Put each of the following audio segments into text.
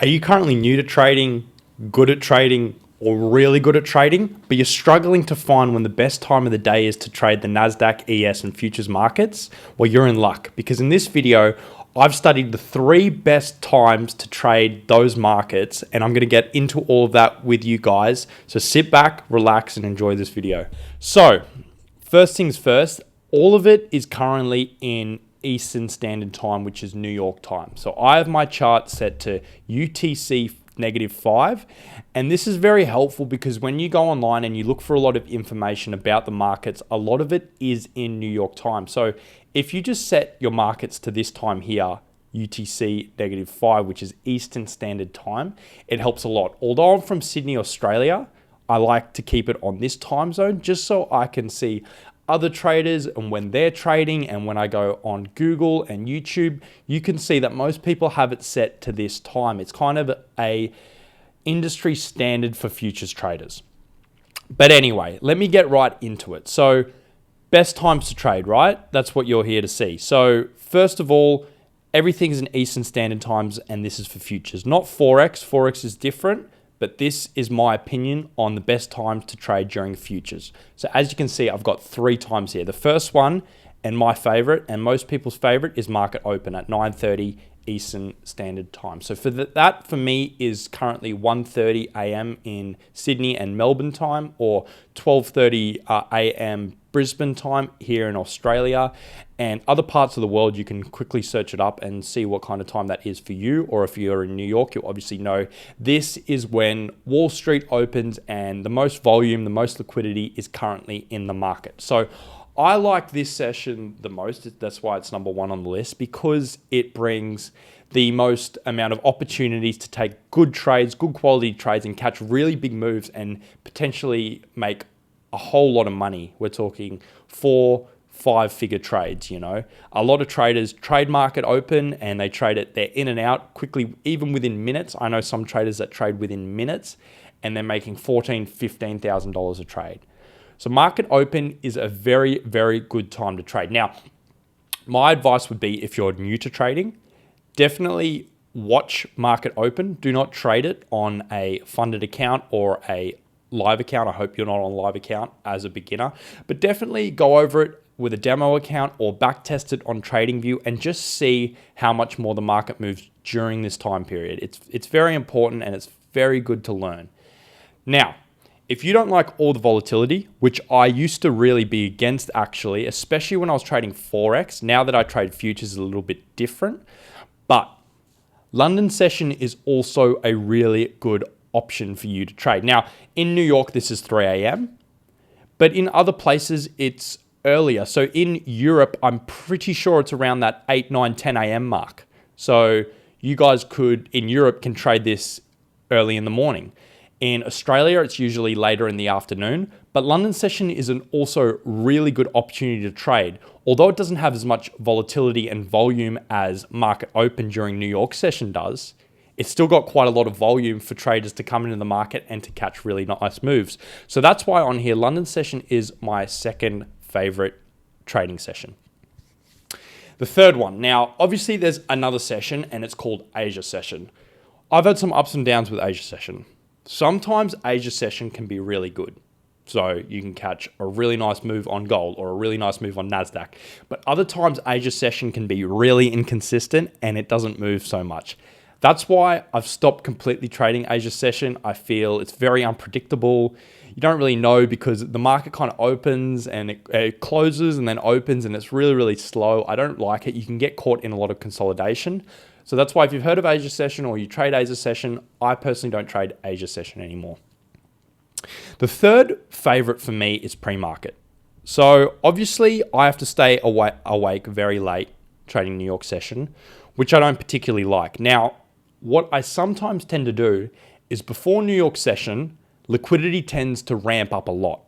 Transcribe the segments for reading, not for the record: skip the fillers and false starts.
Are you currently new to trading, good at trading, or really good at trading, but you're struggling to find when the best time of the day is to trade the NASDAQ, ES, and futures markets? Well, you're in luck, because in this video, I've studied the 3 best times to trade those markets, and I'm going to get into all of that with you guys. So sit back, relax, and enjoy this video. So, first things first, all of it is currently in Eastern Standard Time, which is New York time. So I have my chart set to UTC -5, and this is very helpful because when you go online and you look for a lot of information about the markets, a lot of it is in New York time. So if you just set your markets to this time here, UTC -5, which is Eastern Standard Time, it helps a lot. Although I'm from Sydney, Australia, I like to keep it on this time zone just so I can see other traders and when they're trading. And when I go on Google and YouTube, you can see that most people have it set to this time. It's kind of a industry standard for futures traders. But anyway, let me get right into it. So best times to trade, right? That's what you're here to see. So first of all, everything's in Eastern Standard Times, and this is for futures, not Forex. Forex is different, but this is my opinion on the best times to trade during futures. So as you can see, I've got 3 times here. The first one, and my favorite, and most people's favorite, is market open at 9:30 Eastern Standard Time. So that for me is currently 1:30 a.m. in Sydney and Melbourne time, or 12:30 a.m. Brisbane time here in Australia. And other parts of the world, you can quickly search it up and see what kind of time that is for you. Or if you're in New York, you'll obviously know this is when Wall Street opens and the most volume, the most liquidity is currently in the market. So I like this session the most. That's why it's number 1 on the list, because it brings the most amount of opportunities to take good trades, good quality trades, and catch really big moves and potentially make a whole lot of money. We're talking 4-5-figure trades, you know. A lot of traders trade market open and they trade it, they're in and out quickly, even within minutes. I know some traders that trade within minutes and they're making $14,000, $15,000 a trade. So market open is a very, very good time to trade. Now, my advice would be, if you're new to trading, definitely watch market open. Do not trade it on a funded account or a live account. I hope you're not on live account as a beginner, but definitely go over it with a demo account or back test it on TradingView and just see how much more the market moves during this time period. It's very important and it's very good to learn. Now, if you don't like all the volatility, which I used to really be against actually, especially when I was trading Forex, now that I trade futures is a little bit different, but London session is also a really good option for you to trade. Now, in New York, this is 3 a.m., but in other places, it's earlier. So in Europe, I'm pretty sure it's around that 8, 9, 10 a.m. mark. So you guys in Europe can trade this early in the morning. In Australia, it's usually later in the afternoon, but London session is an also really good opportunity to trade. Although it doesn't have as much volatility and volume as market open during New York session does, it's still got quite a lot of volume for traders to come into the market and to catch really nice moves. So that's why on here, London session is my second favorite trading session. The third one. Now, obviously there's another session and it's called Asia session. I've had some ups and downs with Asia session. Sometimes Asia session can be really good. So you can catch a really nice move on gold or a really nice move on NASDAQ. But other times Asia session can be really inconsistent and it doesn't move so much. That's why I've stopped completely trading Asia session. I feel it's very unpredictable. You don't really know because the market kind of opens and it closes and then opens and it's really, really slow. I don't like it. You can get caught in a lot of consolidation. So that's why if you've heard of Asia session or you trade Asia session, I personally don't trade Asia session anymore. The third favorite for me is pre-market. So obviously I have to stay awake very late trading New York session, which I don't particularly like. Now, what I sometimes tend to do is before New York session, liquidity tends to ramp up a lot.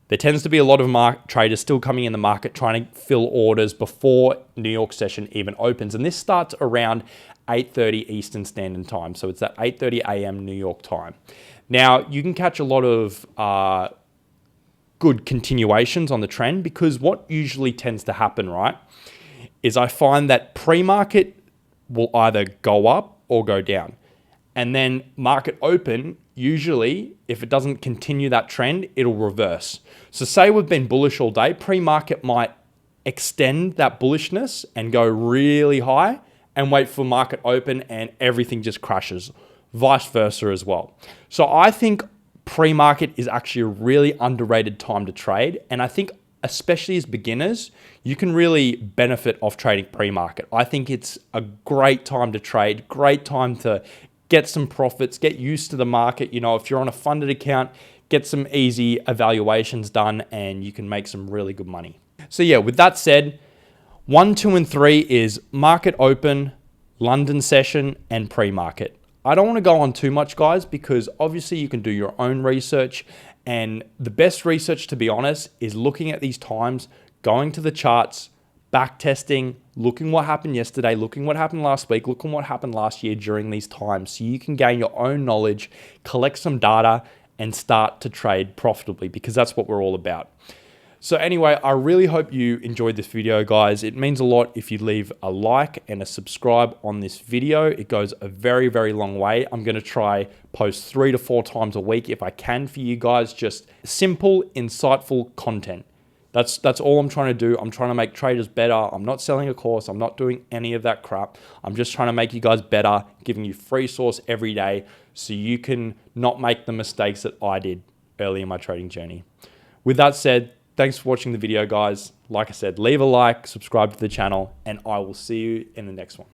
There tends to be a lot of traders still coming in the market trying to fill orders before New York session even opens. And this starts around 8:30 Eastern Standard Time. So it's at 8:30 a.m. New York time. Now, you can catch a lot of good continuations on the trend because what usually tends to happen, right, is I find that pre-market will either go up or go down. And then market open, usually, if it doesn't continue that trend, it'll reverse. So say we've been bullish all day, pre-market might extend that bullishness and go really high and wait for market open and everything just crashes. Vice versa as well. So I think pre-market is actually a really underrated time to trade. And I think especially as beginners, you can really benefit off trading pre-market. I think it's a great time to trade, great time to get some profits, get used to the market. You know, if you're on a funded account, get some easy evaluations done and you can make some really good money. So yeah, with that said, 1, 2, and 3 is market open, London session, and pre-market. I don't want to go on too much, guys, because obviously you can do your own research. And the best research, to be honest, is looking at these times, going to the charts, back testing, looking what happened yesterday, looking what happened last week, looking what happened last year during these times. So you can gain your own knowledge, collect some data, and start to trade profitably, because that's what we're all about. So anyway, I really hope you enjoyed this video, guys. It means a lot if you leave a like and a subscribe on this video. It goes a very, very long way. I'm going to try post 3 to 4 times a week if I can for you guys. Just simple, insightful content. That's all I'm trying to do. I'm trying to make traders better. I'm not selling a course. I'm not doing any of that crap. I'm just trying to make you guys better, giving you free source every day so you can not make the mistakes that I did early in my trading journey. With that said, thanks for watching the video, guys. Like I said, leave a like, subscribe to the channel, and I will see you in the next one.